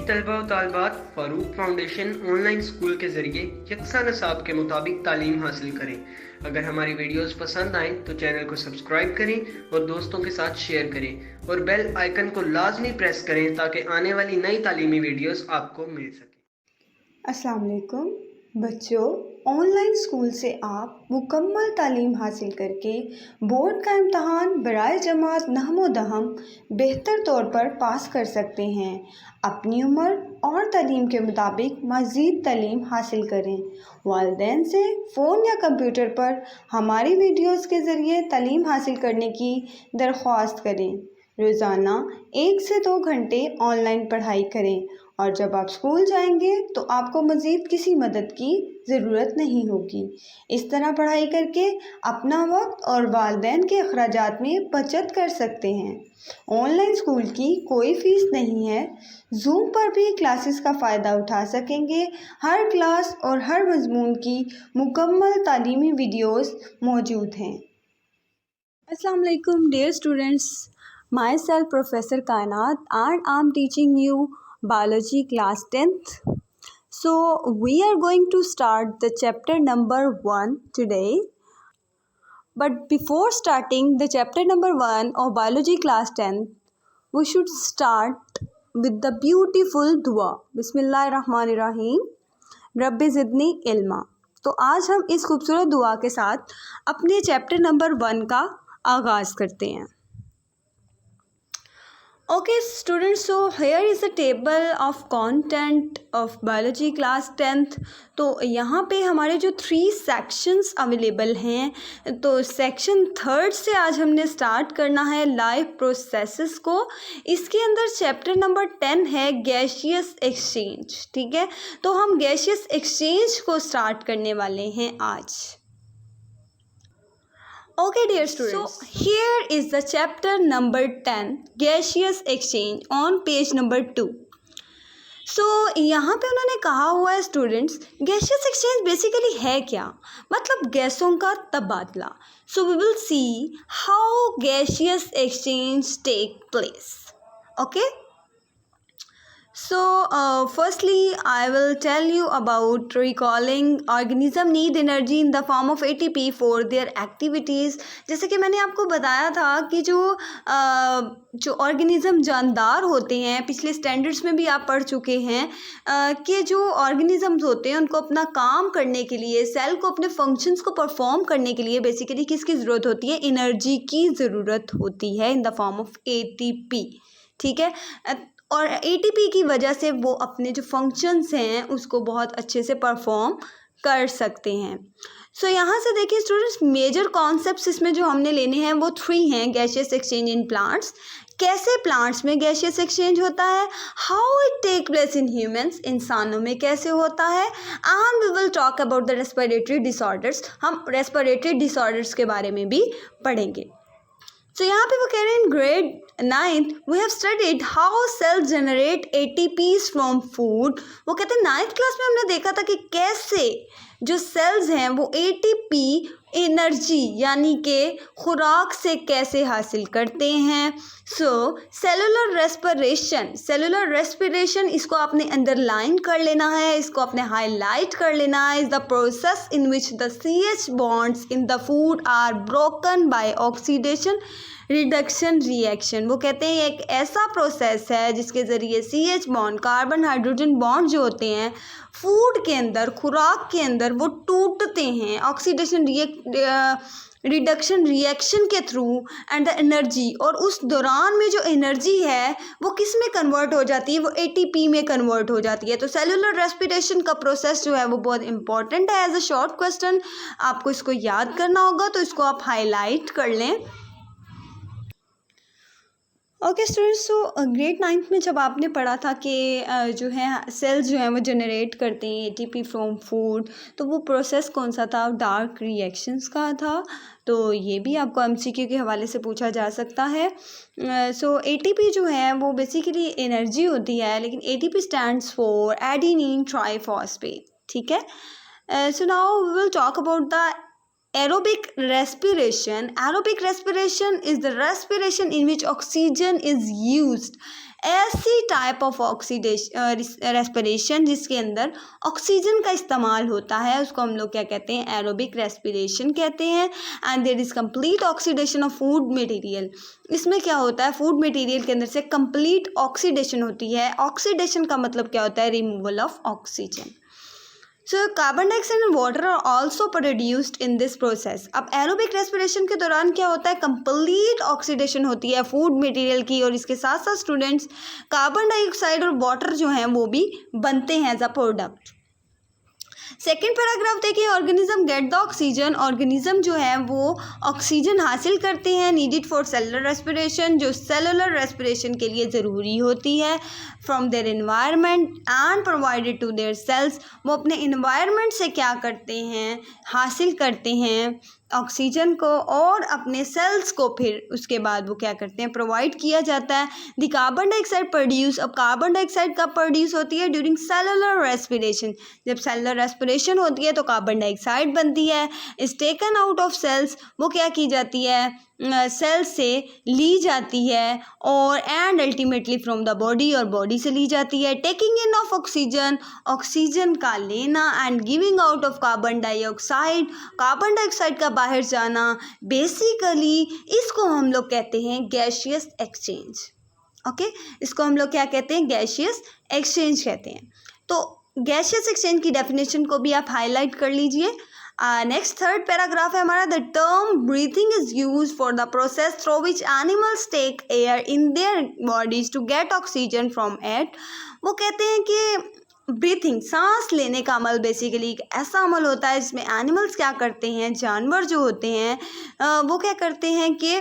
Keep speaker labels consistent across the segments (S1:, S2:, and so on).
S1: तलबा व तालिबात Farooq foundation online school के ज़रिए यकसा निसाब के मुताबिक तालीम हासिल करें। अगर हमारी वीडियोस पसंद आएँ तो चैनल को सब्सक्राइब करें और दोस्तों के साथ शेयर करें और बेल आइकन को लाजमी प्रेस करें ताकि आने वाली नई तालीमी वीडियोस आपको मिल सके।
S2: अस्सलाम वालेकुम बच्चों, ऑनलाइन स्कूल से आप मुकम्मल तालीम हासिल करके बोर्ड का इम्तहान बराए जमात नहमो दहम बेहतर तौर पर पास कर सकते हैं। अपनी उम्र और तालीम के मुताबिक मज़ीद तालीम हासिल करें। वालिदैन से फ़ोन या कंप्यूटर पर हमारी वीडियोस के ज़रिए तालीम हासिल करने की दरख्वास्त करें। रोज़ाना 1 से 2 घंटे ऑनलाइन पढ़ाई करें और जब आप स्कूल जाएंगे तो आपको मज़ीद किसी मदद की ज़रूरत नहीं होगी। इस तरह पढ़ाई करके अपना वक्त और वालिदैन के अखराजात में बचत कर सकते हैं। ऑनलाइन स्कूल की कोई फ़ीस नहीं है। जूम पर भी क्लासेस का फ़ायदा उठा सकेंगे। हर क्लास और हर मज़मून की मुकम्मल तालीमी वीडियोस मौजूद हैं। अस्सलाम वालेकुम dear students, myself Professor Kainat and I'm teaching you biology class 10th. So we are going to start the chapter number 1 today. But before starting the chapter number 1 of biology class 10th, we should start with the beautiful dua. बिस्मिल्लाहिर्रहमानिर्रहीम rabbi ज़िदनी इल्मा। तो आज हम इस खूबसूरत दुआ के साथ अपने चैप्टर नंबर 1 का आगाज़ करते हैं। Okay students, so here is the table of content of biology class 10th. तो यहाँ पे हमारे जो 3 सेक्शंस अवेलेबल हैं, तो सेक्शन 3rd से आज हमने स्टार्ट करना है लाइफ प्रोसेसेस को। इसके अंदर चैप्टर नंबर 10 है गैसियस एक्सचेंज। ठीक है, तो हम गैसियस एक्सचेंज को स्टार्ट करने वाले हैं आज। Okay dear students, so here is the chapter number 10 gaseous exchange on page number 2. So यहाँ पे उन्होंने कहा हुआ है स्टूडेंट्स, गैसियस एक्सचेंज बेसिकली है क्या, मतलब गैसों का तबादला। So we will see how gaseous exchange take place. Okay, so firstly I will tell you about recalling organism need energy in the form of ATP for their activities। जैसे कि मैंने आपको बताया था कि जो ऑर्गेनिज़म जानदार होते हैं, पिछले स्टैंडर्ड्स में भी आप पढ़ चुके हैं कि जो ऑर्गेनिज़म्स होते हैं उनको अपना काम करने के लिए, सेल को अपने फंक्शंस को परफॉर्म करने के लिए बेसिकली किसकी ज़रूरत होती है, एनर्जी की ज़रूरत होती है in the form of ATP। ठीक है, और ATP की वजह से वो अपने जो फंक्शंस हैं उसको बहुत अच्छे से परफॉर्म कर सकते हैं। सो यहाँ से देखिए स्टूडेंट्स, मेजर कॉन्सेप्ट्स इसमें जो हमने लेने हैं वो 3 हैं। गैसियस एक्सचेंज इन प्लांट्स, कैसे प्लांट्स में गैसियस एक्सचेंज होता है, how it take place in humans, इंसानों में कैसे होता है, and we will talk about the respiratory disorders, हम रेस्पिरेटरी डिसऑर्डर्स के बारे में भी पढ़ेंगे। तो यहाँ पे वो कह रहे हैं in grade 9th we have studied how cells generate ATPs from food. वो कहते हैं 9th क्लास में हमने देखा था कि कैसे जो सेल्स हैं वो ATP एनर्जी यानी कि खुराक से कैसे हासिल करते हैं। सो सेलुलर रेस्पिरेशन इसको आपने अंडरलाइन कर लेना है, इसको आपने हाईलाइट कर लेना है। Is the process in which the CH bonds in the food are broken by oxidation reduction reaction. वो कहते हैं एक ऐसा प्रोसेस है जिसके ज़रिए CH bond, carbon hydrogen bond जो होते हैं फूड के अंदर, खुराक के अंदर, वो टूटते हैं ऑक्सीडेशन रिडक्शन रिएक्शन के थ्रू एंड द एनर्जी। और उस दौरान में जो एनर्जी है वो किस में कन्वर्ट हो जाती है, वो ATP में कन्वर्ट हो जाती है। तो सेलुलर रेस्पिरेशन का प्रोसेस जो है वो बहुत इंपॉर्टेंट है। एज अ शॉर्ट क्वेश्चन आपको इसको याद करना होगा, तो इसको आप हाईलाइट कर लें। ओके स्टूडेंट्स, सो ग्रेड 9th में जब आपने पढ़ा था कि जो है सेल्स जो हैं वो जनरेट करते हैं ATP फ्रॉम फूड, तो वो प्रोसेस कौन सा था, डार्क रिएक्शंस का था। तो ये भी आपको MCQ के हवाले से पूछा जा सकता है। सो ATP जो है वो बेसिकली एनर्जी होती है, लेकिन ATP stands for adenine triphosphate. ठीक है, so now we will talk about the aerobic respiration. Aerobic respiration is the respiration in which oxygen is used. ऐसी टाइप ऑफ ऑक्सीडेशन रेस्पिरेशन जिसके अंदर ऑक्सीजन का इस्तेमाल होता है उसको हम लोग क्या कहते हैं, एरोबिक रेस्पिरेशन कहते हैं. And there is complete oxidation of food material. इसमें क्या होता है, फूड मटेरियल के अंदर से कंप्लीट ऑक्सीडेशन होती है. ऑक्सीडेशन का मतलब क्या होता है, removal of oxygen. So carbon dioxide and water are also produced in this process. अब एरोबिक रेस्पिरेशन के दौरान क्या होता है, कंप्लीट ऑक्सीडेशन होती है फूड मटेरियल की, और इसके साथ साथ स्टूडेंट्स कार्बन डाइऑक्साइड और वाटर जो हैं वो भी बनते हैं as a product. Second paragraph देखिए, organism get the oxygen. Organism जो है वो ऑक्सीजन हासिल करते हैं नीडेड फॉर सेलुलर रेस्पिरेशन, जो सेलुलर रेस्पिरेशन के लिए ज़रूरी होती है, from their environment and provided to their cells. वो अपने इन्वायरमेंट से क्या करते हैं, हासिल करते हैं ऑक्सीजन को, और अपने सेल्स को फिर उसके बाद वो क्या करते हैं, प्रोवाइड किया जाता है. The carbon dioxide produce. अब कार्बन डाइऑक्साइड कब प्रोड्यूस होती है, ड्यूरिंग सेलुलर रेस्पिरेशन. जब सेलुलर रेस्पिरेशन होती है तो कार्बन डाइऑक्साइड बनती है. Is taken out of cells. वो क्या की जाती है, सेल से ली जाती है, और and ultimately from the body, और बॉडी से ली जाती है. Taking in of oxygen, oxygen का लेना, and giving out of carbon dioxide, carbon dioxide का बाहर जाना. बेसिकली इसको हम लोग कहते हैं गैसियस एक्सचेंज. ओके, इसको हम लोग क्या कहते हैं, गैसियस एक्सचेंज कहते हैं. तो गैसियस एक्सचेंज की डेफिनेशन को भी आप हाईलाइट कर लीजिए. नेक्स्ट थर्ड पैराग्राफ है हमारा. The term breathing is use for the process through which animals take air in their bodies to get oxygen from it. वो कहते हैं कि ब्रीथिंग, सांस लेने का अमल बेसिकली एक ऐसा अमल होता है जिसमें एनिमल्स क्या करते हैं, जानवर जो होते हैं वो क्या करते हैं कि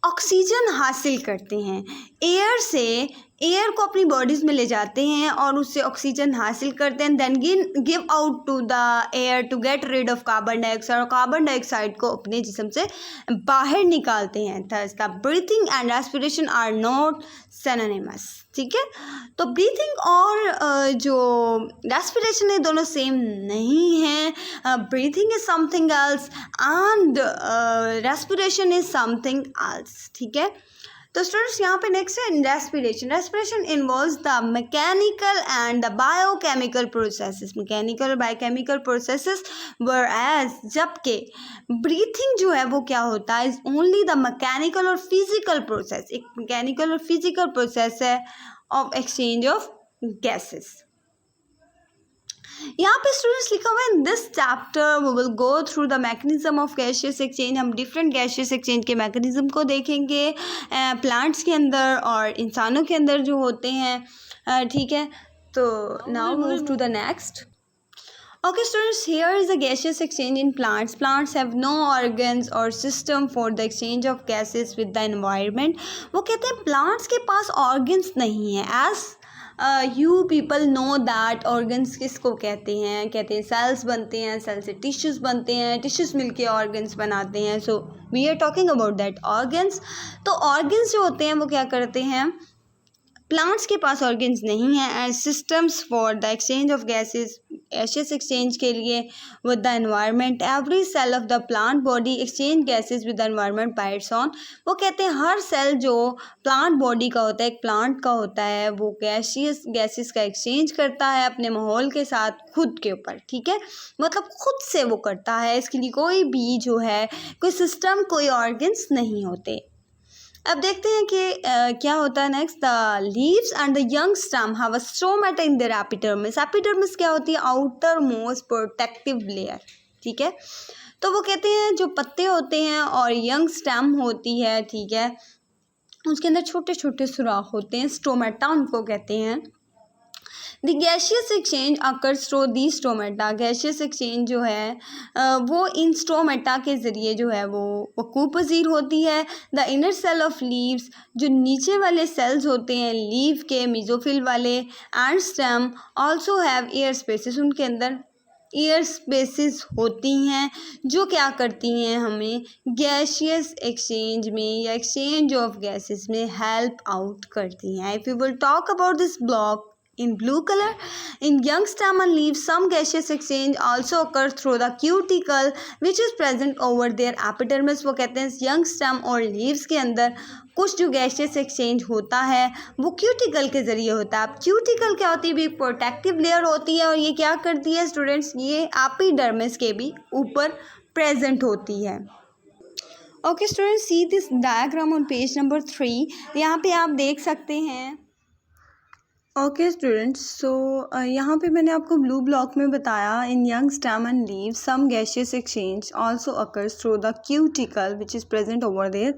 S2: ऑक्सीजन हासिल करते हैं एयर से. एयर को अपनी बॉडीज़ में ले जाते हैं और उससे ऑक्सीजन हासिल करते हैं. Then give out to the air to get rid of carbon dioxide. और कार्बन डाइऑक्साइड को अपने जिस्म से बाहर निकालते हैं. Thus the breathing and respiration are not synonymous. ठीक है, तो ब्रीथिंग और जो रेस्पिरेशन है दोनों सेम नहीं है. Breathing is something else and respiration is something else. ठीक है, तो स्टूडेंट्स यहाँ पे नेक्स्ट है respiration. Respiration involves the mechanical and the biochemical processes. Mechanical और बायोकेमिकल प्रोसेसेस वर एज, जबकि ब्रीथिंग जो है वो क्या होता है, इज ओनली द मैकेनिकल और फिजिकल प्रोसेस. एक मैकेनिकल और फिजिकल प्रोसेस है ऑफ एक्सचेंज ऑफ गैसेस. यहाँ पे स्टूडेंट्स लिखा हुआ है in this chapter we will go through the mechanism of gaseous exchange. हम डिफरेंट गैसियस एक्सचेंज के मैकेनिज्म को देखेंगे प्लांट्स के अंदर और इंसानों के अंदर जो होते हैं. ठीक है, तो now move to the next. Okay students, here is the gaseous exchange in plants. Plants have no organs or system for the exchange of gases with the environment. वो कहते हैं plants के पास organs नहीं है. As you people know that organs किसको कहते हैं cells बनते हैं, cells से tissues बनते हैं, tissues मिलके organs बनाते हैं. So we are talking about that organs. तो organs जो होते हैं वो क्या करते हैं, प्लांट्स के पास ऑर्गन्स नहीं है. And systems for the exchange of gases, gaseous exchange के लिए with the environment. Every cell of the plant body exchange gases with the environment by its own. वो कहते हैं हर सेल जो प्लांट बॉडी का होता है, एक प्लांट का होता है, वो गैसेस का एक्सचेंज करता है अपने माहौल के साथ खुद के ऊपर. ठीक है, मतलब खुद से वो करता है. इसके लिए कोई भी जो है कोई सिस्टम, कोई ऑर्गन्स नहीं होते. अब देखते हैं कि क्या होता है next. The leaves and the young stem have a stomata in their epidermis. Epidermis क्या होती है, आउटर मोस्ट प्रोटेक्टिव लेयर. ठीक है, तो वो कहते हैं जो पत्ते होते हैं और यंग स्टेम होती है, ठीक है, उसके अंदर छोटे छोटे सुराख होते हैं, स्टोमेटा उनको कहते हैं. The gaseous exchange occurs through the stomata. Gaseous exchange जो है वो इन स्टोमेटा के ज़रिए जो है वो वकूफ़ पज़ीर होती है. The inner cell of leaves, जो नीचे वाले सेल्स होते हैं लीव के, मेसोफिल वाले, and stem also have air spaces. उनके अंदर एयर स्पेसेस होती हैं जो क्या करती हैं, हमें गैसियस एक्सचेंज में या एक्सचेंज ऑफ गैसेस में हेल्प आउट करती हैं. If you will talk about this block in blue color. In young stem and leaves, some gaseous exchange also occurs through the cuticle which is present over their epidermis. वो कहते हैं young stem और leaves के अंदर कुछ जो gaseous exchange होता है वो क्यूटिकल के ज़रिए होता है. अब क्यूटिकल क्या होती है भी, प्रोटेक्टिव लेयर होती है और ये क्या करती है स्टूडेंट्स, ये एपिडर्मिस के भी ऊपर प्रेजेंट होती है. Okay students, see this diagram on page number 3. यहाँ पे आप देख सकते हैं. ओके स्टूडेंट्स, सो यहाँ पे मैंने आपको ब्लू ब्लॉक में बताया in young stem and leave some gaseous exchange also occurs through the cuticle which is present over their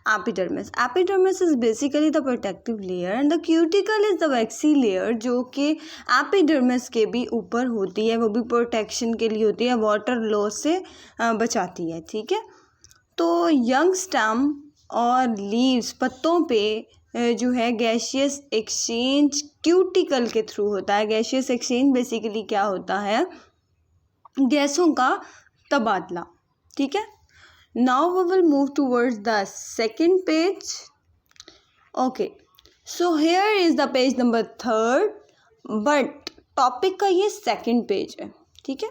S2: epidermis. Epidermis is basically the protective layer and the cuticle is the waxy layer जो कि epidermis के भी ऊपर होती है, वो भी protection के लिए होती है, वाटर लॉस से बचाती है. ठीक है, तो यंग स्टेम और लीव्स पत्तों पे जो है गैशियस एक्सचेंज क्यूटिकल के थ्रू होता है. गैशियस एक्सचेंज बेसिकली क्या होता है, गैसों का तबादला. ठीक है, now we will move towards the second page. Okay, so here is the page number 3, but topic का ये सेकेंड पेज है. ठीक है,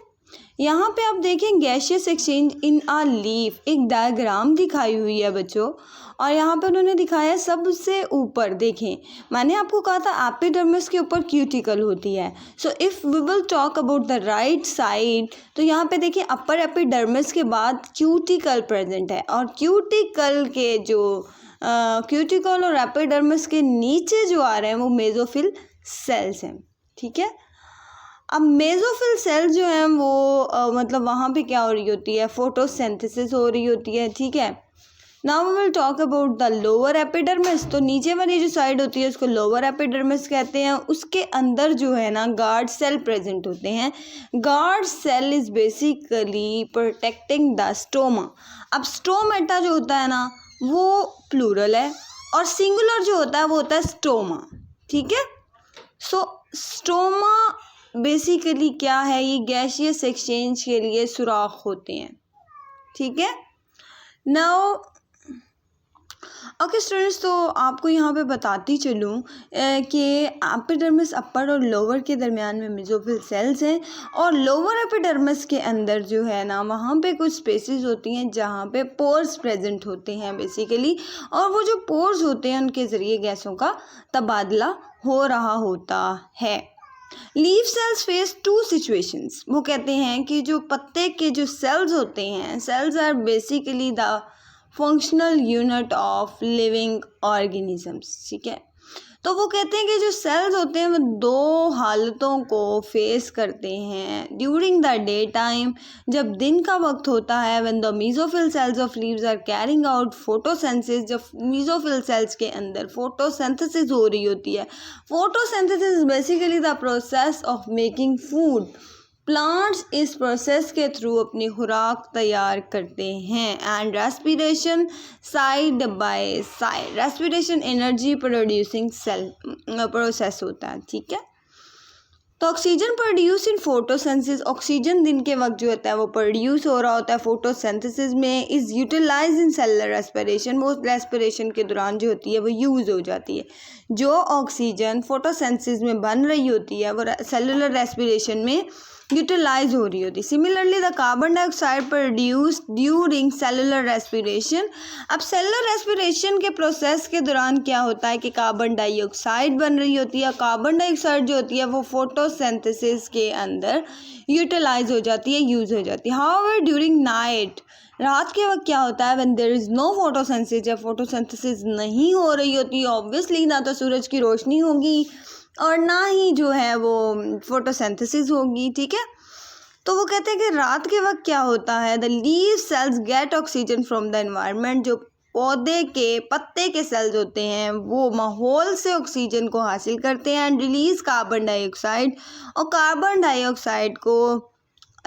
S2: यहाँ पे आप देखें gaseous exchange in a leaf, एक डायग्राम दिखाई हुई है बच्चों, और यहाँ पे उन्होंने दिखाया सबसे ऊपर. देखें, मैंने आपको कहा था एपिडर्मिस के ऊपर क्यूटिकल होती है. So if we will talk about the right side, तो यहाँ पे देखिए अपर एपिडर्मिस के बाद क्यूटिकल प्रेजेंट है, और क्यूटिकल के जो क्यूटिकल और एपिडर्मिस के नीचे जो आ रहे हैं वो मेसोफिल सेल्स हैं. ठीक है, अब मेसोफिल सेल जो हैं वो मतलब वहाँ पे क्या हो रही होती है, फोटोसिंथेसिस हो रही होती है. ठीक है, now we will talk about the lower epidermis. तो नीचे वाली जो साइड होती है उसको लोअर एपिडर्मिस कहते हैं. उसके अंदर जो है ना गार्ड सेल प्रेजेंट होते हैं. Guard cell is basically protecting the stoma. अब स्टोमेटा जो होता है ना वो प्लूरल है, और सिंगुलर जो होता है वो होता है स्टोमा. ठीक है, सो स्टोमा बेसिकली क्या है, ये गैशियस एक्सचेंज के लिए सुराख होते हैं. ठीक है, नाउ ओके स्टूडेंट्स, तो आपको यहाँ पे बताती चलूँ कि एपिडर्मिस अपर और लोअर के दरमियान में मेसोफिल सेल्स हैं, और लोअर एपिडर्मिस के अंदर जो है ना वहाँ पे कुछ स्पेसेस होती हैं जहाँ पे पोर्स प्रेजेंट होते हैं बेसिकली, और वो जो पोर्स होते हैं उनके ज़रिए गैसों का तबादला हो रहा होता है. Leaf cells face 2 situations. वो कहते हैं कि जो पत्ते के जो सेल्स होते हैं, cells are basically the functional unit of living organisms. ठीक है, तो वो कहते हैं कि जो सेल्स होते हैं वो 2 हालतों को फेस करते हैं ड्यूरिंग द डे टाइम, जब दिन का वक्त होता है, when the mesophyll cells of leaves are carrying out photosynthesis, जब मेसोफिल सेल्स के अंदर फोटोसिंथेसिस हो रही होती है. Photosynthesis is basically the process of making food. Plants इस प्रोसेस के थ्रू अपनी खुराक तैयार करते हैं. And respiration side by side, respiration energy producing cell process होता है. ठीक है, तो oxygen produce in photosynthesis, oxygen दिन के वक्त जो होता है वो प्रोड्यूस हो रहा होता है फोटोसिंथेसिस में. Is utilize in cellular respiration, वो रेस्पिरेशन के दौरान जो होती है वो यूज़ हो जाती है. जो ऑक्सीजन फोटोसिंथेसिस में बन रही होती है वो सेलुलर रेस्पिरेशन में यूटिलाइज हो रही होती. Similarly the carbon dioxide produce during cellular respiration. अब सेलुलर रेस्पिरेशन के प्रोसेस के दौरान क्या होता है कि कार्बन डाइऑक्साइड बन रही होती है. कार्बन डाइऑक्साइड जो होती है वो फोटोसिंथेसिस के अंदर यूटिलाइज हो जाती है, यूज़ हो जाती है. हाउएवर ड्यूरिंग नाइट, रात के वक्त क्या होता है, when there is no photosynthesis, जब फोटोसिंथेसिस नहीं हो रही होती ऑब्वियसली ना तो सूरज की रोशनी होगी और ना ही जो है वो फोटोसिंथेसिस होगी. ठीक है, तो वो कहते हैं कि रात के वक्त क्या होता है, the leaf cells get oxygen from the environment. जो पौधे के पत्ते के सेल्स होते हैं वो माहौल से ऑक्सीजन को हासिल करते हैं एंड रिलीज कार्बन डाइऑक्साइड, और कार्बन डाइऑक्साइड को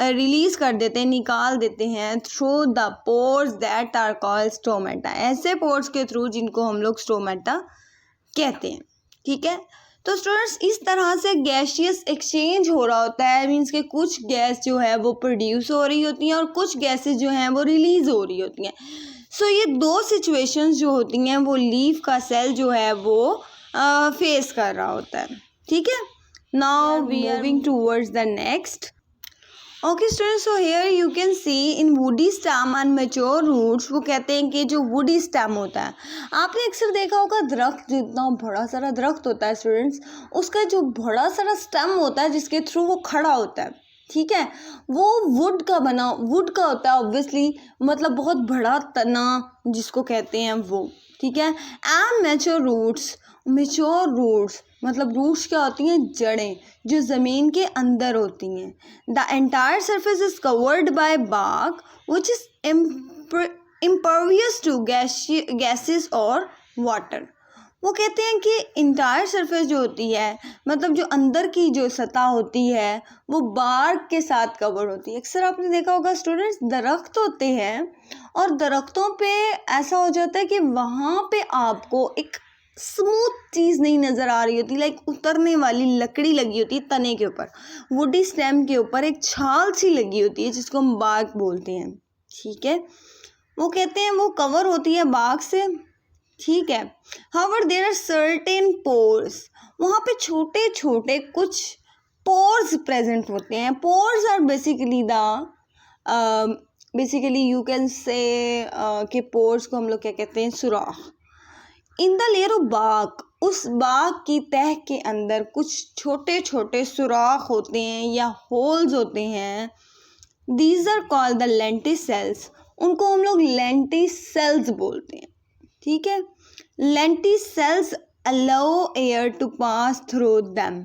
S2: रिलीज़ कर देते हैं, निकाल देते हैं through the pores that are called stomata. ऐसे पोर्स के थ्रू जिनको हम लोग स्टोमेटा कहते हैं. ठीक है, तो स्टूडेंट्स इस तरह से गैशियस एक्सचेंज हो रहा होता है. मीन्स के कुछ गैस जो है वो प्रोड्यूस हो रही होती हैं और कुछ गैसेस जो हैं वो रिलीज़ हो रही होती हैं. सो ये 2 सिचुएशंस जो होती हैं वो लीफ का सेल जो है वो फेस कर रहा होता है. ठीक है, Now we are moving towards the next. Okay students, so here you can see in woody stem and mature roots, वो कहते हैं कि जो woody stem होता है, आपने अक्सर देखा होगा दरख्त, जितना बड़ा सारा दरख्त होता है स्टूडेंट्स, उसका जो बड़ा सारा स्टेम होता है जिसके थ्रू वो खड़ा होता है, ठीक है, वो वुड का होता है ऑब्वियसली, मतलब बहुत बड़ा तना जिसको कहते हैं वो, ठीक है। एंड मेच्योर रूट्स मतलब रूट्स क्या होती हैं, जड़ें जो ज़मीन के अंदर होती हैं। The entire surface is covered by bark which is impervious to gases और वाटर। वो कहते हैं कि इंटायर सरफेस जो होती है, मतलब जो अंदर की जो सतह होती है, वो बार्क के साथ कवर होती है। अक्सर आपने देखा होगा स्टूडेंट्स, दरख्त होते हैं और दरख्तों पे ऐसा हो जाता है कि वहाँ पे आपको एक स्मूथ चीज़ नहीं नज़र आ रही होती, लाइक उतरने वाली लकड़ी लगी होती है तने के ऊपर, वुडी स्टेम के ऊपर एक छाल सी लगी होती है जिसको हम बार्क बोलते हैं, ठीक है। वो कहते हैं वो कवर होती है बार्क से, ठीक है। However there are certain pores, वहाँ पे छोटे छोटे कुछ पोर्स प्रेजेंट होते हैं। Pores are basically you can say कि पोर्स को हम लोग क्या कहते हैं, सुराख। In the layer of bark, उस बार्क की तह के अंदर कुछ छोटे छोटे सुराख होते हैं या होल्स होते हैं। These are called the lenticels, उनको हम लोग लेंटिसेल्स बोलते हैं, ठीक है। Lenticels allow air to pass through them,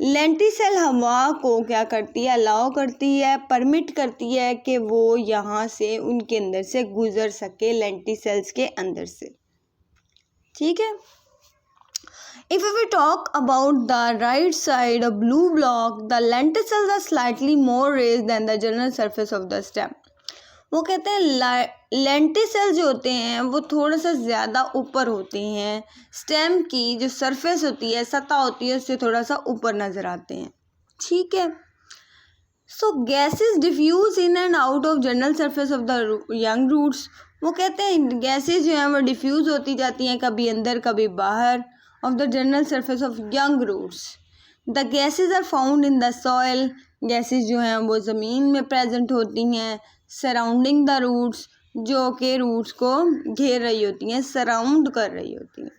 S2: lenticel हवा को क्या करती है, अलाउ करती है, परमिट करती है कि वो यहाँ से उनके अंदर से गुजर सके, लेंटिसेल्स के अंदर से, ठीक है। If we talk about the right side of blue block, the lenticels are slightly more raised than the general surface of the stem. वो कहते हैं लेंटिसेल जो होते हैं वो थोड़ा सा ज़्यादा ऊपर होते हैं, स्टेम की जो सरफेस होती है, सतह होती है, उससे थोड़ा सा ऊपर नज़र आते हैं, ठीक है। So gases diffuse in and out of general surface of the young roots, वो कहते हैं गैसेस जो हैं वो डिफ्यूज़ होती जाती हैं, कभी अंदर कभी बाहर, of the general surface of young roots. The gases are found in the soil, gases जो हैं वो ज़मीन में प्रेजेंट होती हैं, सराउंडिंग द रूट्स, जो कि रूट्स को घेर रही होती हैं, सराउंड कर रही होती हैं।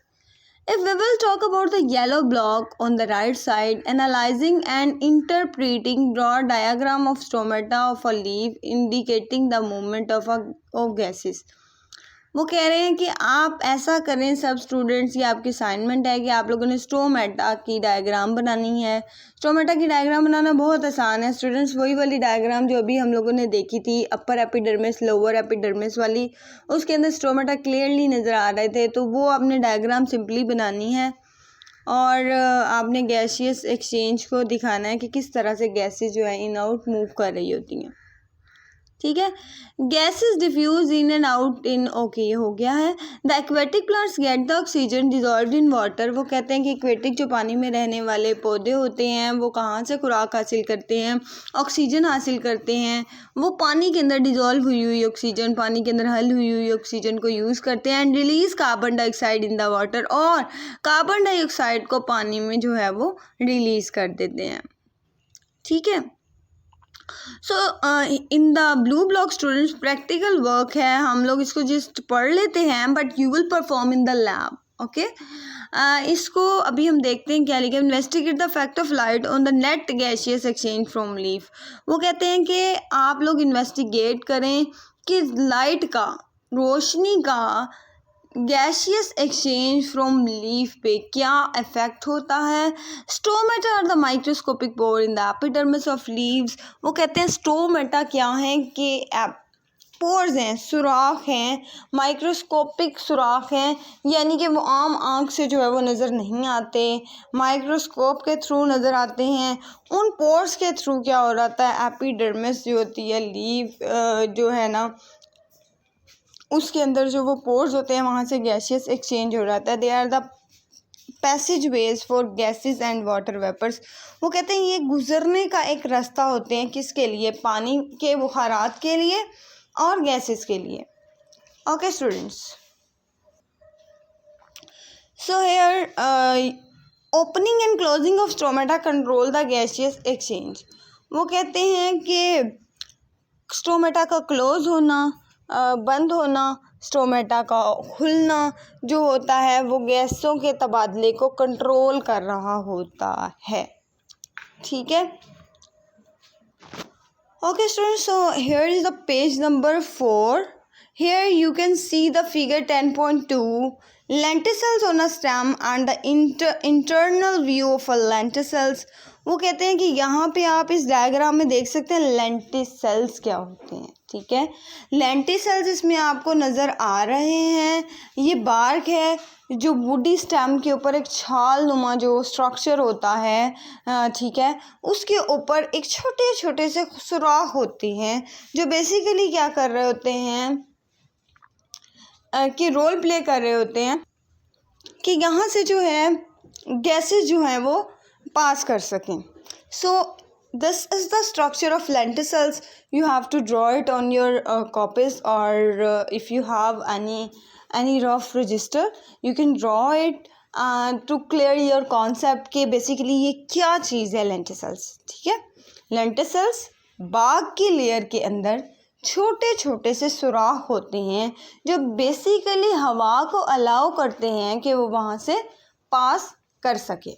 S2: If we will talk about the yellow block on the right side, analyzing and interpreting, draw a diagram of stomata of a leaf indicating the movement of gases. वो कह रहे हैं कि आप ऐसा करें सब स्टूडेंट्स, ये आपकी असाइनमेंट है कि आप लोगों ने स्टोमेटा की डायग्राम बनानी है। स्टोमेटा की डायग्राम बनाना बहुत आसान है स्टूडेंट्स, वही वाली डायग्राम जो अभी हम लोगों ने देखी थी, अपर एपिडर्मिस लोअर एपिडर्मिस वाली, उसके अंदर स्टोमेटा क्लियरली नज़र आ रहे थे, तो वो आपने डायग्राम सिंपली बनानी है और आपने गैसियस एक्सचेंज को दिखाना है कि किस तरह से गैसेज जो है इन आउट मूव कर रही होती हैं, ठीक है। Gases diffuse in and out in, okay ये हो गया है। The aquatic plants get the oxygen dissolved in water, वो कहते हैं कि एक्वेटिक जो पानी में रहने वाले पौधे होते हैं वो कहाँ से खुराक हासिल करते हैं, ऑक्सीजन हासिल करते हैं, वो पानी के अंदर डिजॉल्व हुई हुई ऑक्सीजन, पानी के अंदर हल हुई हुई ऑक्सीजन को यूज़ करते हैं and release carbon dioxide in the water, और कार्बन डाइऑक्साइड को पानी में जो है वो रिलीज़ कर देते हैं, ठीक है। So in the blue block students practical work है, हम लोग इसको जस्ट पढ़ लेते हैं but you will perform in the lab, okay. इसको अभी हम देखते हैं क्या लिखा है। Investigate the fact of light on the net gaseous exchange from leaf, वो कहते हैं कि आप लोग इन्वेस्टिगेट करें कि लाइट का, रोशनी का गैसियस एक्सचेंज फ्रॉम लीफ पे क्या इफेक्ट होता है। Stomata are the microscopic pore in the epidermis of leaves, वो कहते हैं स्टोमेटा क्या है कि पोर्स हैं, सुराख हैं, माइक्रोस्कोपिक सुराख हैं, यानी कि वो आम आँख से जो है वो नज़र नहीं आते, माइक्रोस्कोप के थ्रू नज़र आते हैं। उन पोर्स के थ्रू क्या हो रहा है, एपिडर्मिस जो होती है, लीव जो है ना, उसके अंदर जो वो पोर्स होते हैं वहाँ से गैसियस एक्सचेंज हो रहा है। They are the passageways for gases and water vapours, वो कहते हैं ये गुजरने का एक रास्ता होते हैं, किसके लिए, पानी के बुखारात के लिए और गैसेस के लिए, okay students. So here opening and closing of stomata control the gaseous exchange. वो कहते हैं कि स्टोमेटा का क्लोज होना, बंद होना, स्टोमेटा का खुलना जो होता है वो गैसों के तबादले को कंट्रोल कर रहा होता है। ठीक है। Okay students, so here is the page number 4. Here you can see the figure 10.2 lenticels on a stem and the internal view of a lenticels. वो कहते हैं कि यहाँ पे आप इस डायग्राम में देख सकते हैं लेंटिसेल्स क्या होते हैं। ठीक है, लेंटिसेल्स इसमें आपको नज़र आ रहे हैं। ये बार्क है जो वुडी स्टेम के ऊपर एक छाल नुमा जो स्ट्रक्चर होता है, ठीक है, उसके ऊपर एक छोटे छोटे से सुराख होते हैं जो बेसिकली क्या कर रहे होते हैं कि रोल प्ले कर रहे होते हैं कि यहाँ से जो है गैसेस जो हैं वो पास कर सकें। So this is the structure of lenticels. You have to draw it on your copies और if you have any rough register you can draw it to clear your concept कि बेसिकली ये क्या चीज़ है लेंटिसेल्स। ठीक है, lenticels बाग की layer के अंदर छोटे छोटे से सुराख होते हैं जो बेसिकली हवा को अलाउ करते हैं कि वो वहाँ से पास कर सके।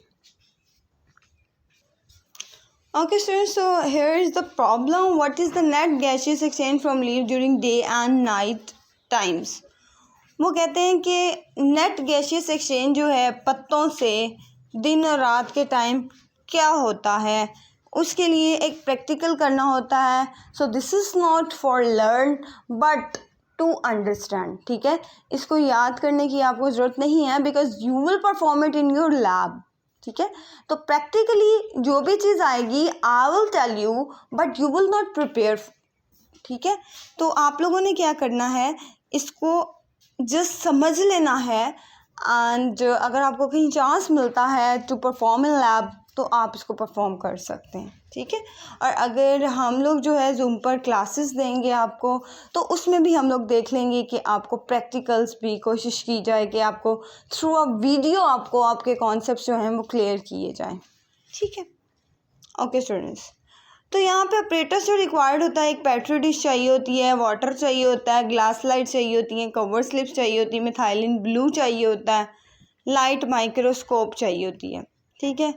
S2: Okay students, so here is the problem. What is the net gaseous exchange from leaf during day and night times? वो कहते हैं कि नेट गैसियस एक्सचेंज जो है पत्तों से दिन और रात के टाइम क्या होता है, उसके लिए एक प्रैक्टिकल करना होता है। So this is not for learn but to understand. ठीक है, इसको याद करने की आपको ज़रूरत नहीं है because you will perform it in your lab. ठीक है, तो प्रैक्टिकली जो भी चीज़ आएगी I will tell you but you will not prepare. ठीक है, तो आप लोगों ने क्या करना है, इसको जस्ट समझ लेना है एंड अगर आपको कहीं चांस मिलता है टू परफॉर्म इन लैब तो आप इसको परफॉर्म कर सकते हैं। ठीक है, और अगर हम लोग जो है जूम पर क्लासेस देंगे आपको तो उसमें भी हम लोग देख लेंगे कि आपको प्रैक्टिकल्स भी कोशिश की जाए कि आपको थ्रू अ वीडियो आपको आपके कॉन्सेप्ट्स जो हैं वो क्लियर किए जाएं। ठीक है, ओके स्टूडेंट्स, तो यहाँ पे ऑपरेटर्स जो रिक्वायर्ड होता है, एक पेट्री डिश चाहिए होती है, वाटर चाहिए होता है, ग्लास लाइट चाहिए होती है, कवर स्लिप्स चाहिए होती है, मिथाइलिन ब्लू चाहिए होता है, लाइट माइक्रोस्कोप चाहिए होती है। ठीक है,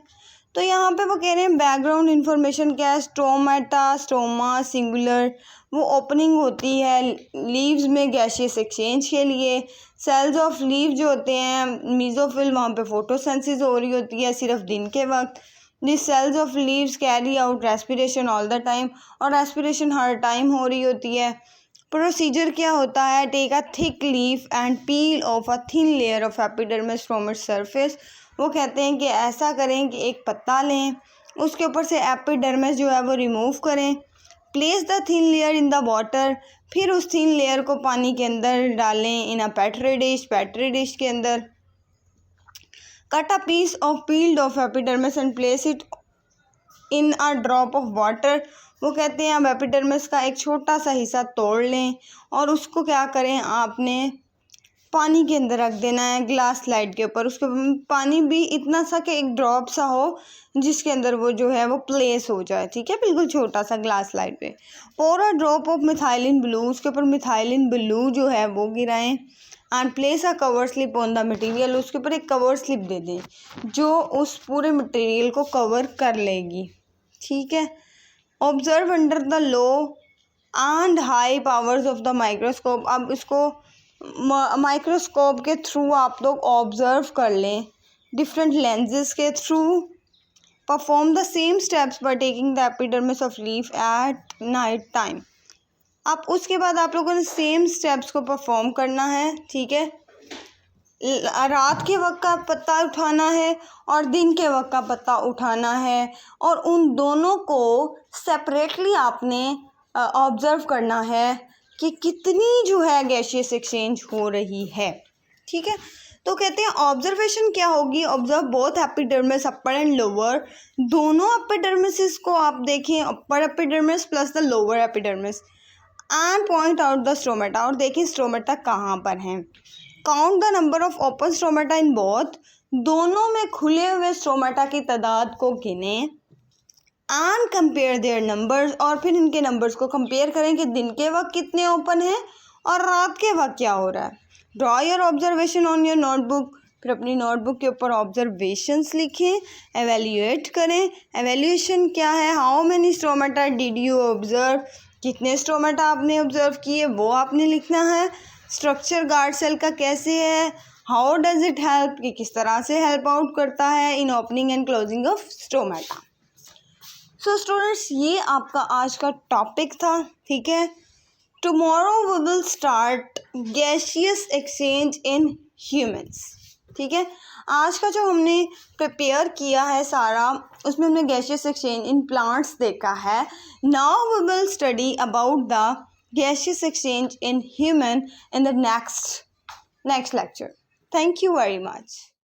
S2: तो यहाँ पे वो कह रहे हैं बैकग्राउंड इन्फॉर्मेशन क्या है, स्टोमेटा स्टोमा सिंगुलर वो ओपनिंग होती है लीव्स में गैसियस एक्सचेंज के लिए। सेल्स ऑफ लीव जो होते हैं मीजोफिल, वहाँ पे फोटोसिंथेसिस हो रही होती है सिर्फ दिन के वक्त। The cells of leaves carry out respiration all the time, और रेस्पिरेशन हर टाइम हो रही होती है। प्रोसीजर क्या होता है, take a thick leaf and peel off a thin layer of epidermis from its surface. वो कहते हैं कि ऐसा करें कि एक पत्ता लें, उसके ऊपर से एपिडर्मिस जो है वो रिमूव करें, place the thin layer in the water, फिर उस थिन लेयर को पानी के अंदर डालें इन अ पेट्री डिश के अंदर। Cut a piece of peeled off epidermis and place it in a drop of water. वो कहते हैं अब एपिडर्मिस का एक छोटा सा हिस्सा तोड़ लें और उसको क्या करें, आपने पानी के अंदर रख देना है ग्लास स्लाइड के ऊपर। उसके पानी भी इतना सा कि एक ड्रॉप सा हो जिसके अंदर वो जो है वो प्लेस हो जाए। ठीक है, बिल्कुल छोटा सा ग्लास स्लाइड पे। और a drop of methylene blue, उसके ऊपर मिथाइलिन ब्लू जो है वो गिराएं and place a cover slip on the material. उसके ऊपर एक कवर स्लिप दे दें जो उस पूरे मटेरियल को कवर कर लेगी। ठीक है, observe under the low and high powers of the microscope. अब इसको माइक्रोस्कोप के थ्रू आप लोग ऑब्जर्व कर लें, डिफरेंट लेंसेज के through. Perform the same steps by taking the epidermis of leaf at night time. अब उसके बाद आप लोगों ने सेम स्टेप्स को परफॉर्म करना है। ठीक है, रात के वक्त का पत्ता उठाना है और दिन के वक्त का पत्ता उठाना है और उन दोनों को सेपरेटली आपने ऑब्जर्व करना है कि कितनी जो है गैसियस एक्सचेंज हो रही है। ठीक है, तो कहते हैं ऑब्जर्वेशन क्या होगी, observe both epidermis upper and lower. दोनों एपिडर्मिस को आप देखें, upper epidermis plus the lower epidermis, and point out the stomata, और देखें स्टोमेटा कहाँ पर हैं। Count the number of open stomata in both, दोनों में खुले हुए स्ट्रोमाटा की तादाद को गिने एंड कंपेयर देयर नंबर्स, और फिर इनके नंबर्स को कंपेयर करें कि दिन के वक्त कितने ओपन हैं और रात के वक्त क्या हो रहा है। Draw your observation on your notebook, फिर अपनी नोटबुक के ऊपर ऑब्जर्वेशंस लिखें, एवेल्यूएट करें। एवेल्यूएशन क्या है? How many stomata did you observe, कितने स्ट्रोमाटा आपने ऑब्जर्व किए वो आपने लिखना है। स्ट्रक्चर गार्ड सेल का कैसे है, हाउ डज इट हेल्प, कि किस तरह से हेल्प आउट करता है in opening and closing of stomata. So students, ये आपका आज का टॉपिक था, ठीक है। Tomorrow we will start gaseous exchange in humans, ठीक है। आज का जो हमने प्रिपेयर किया है सारा, उसमें हमने गैसियस एक्सचेंज इन प्लांट्स देखा है। Now we will study about the gaseous exchange in human in the next lecture. Thank you very much.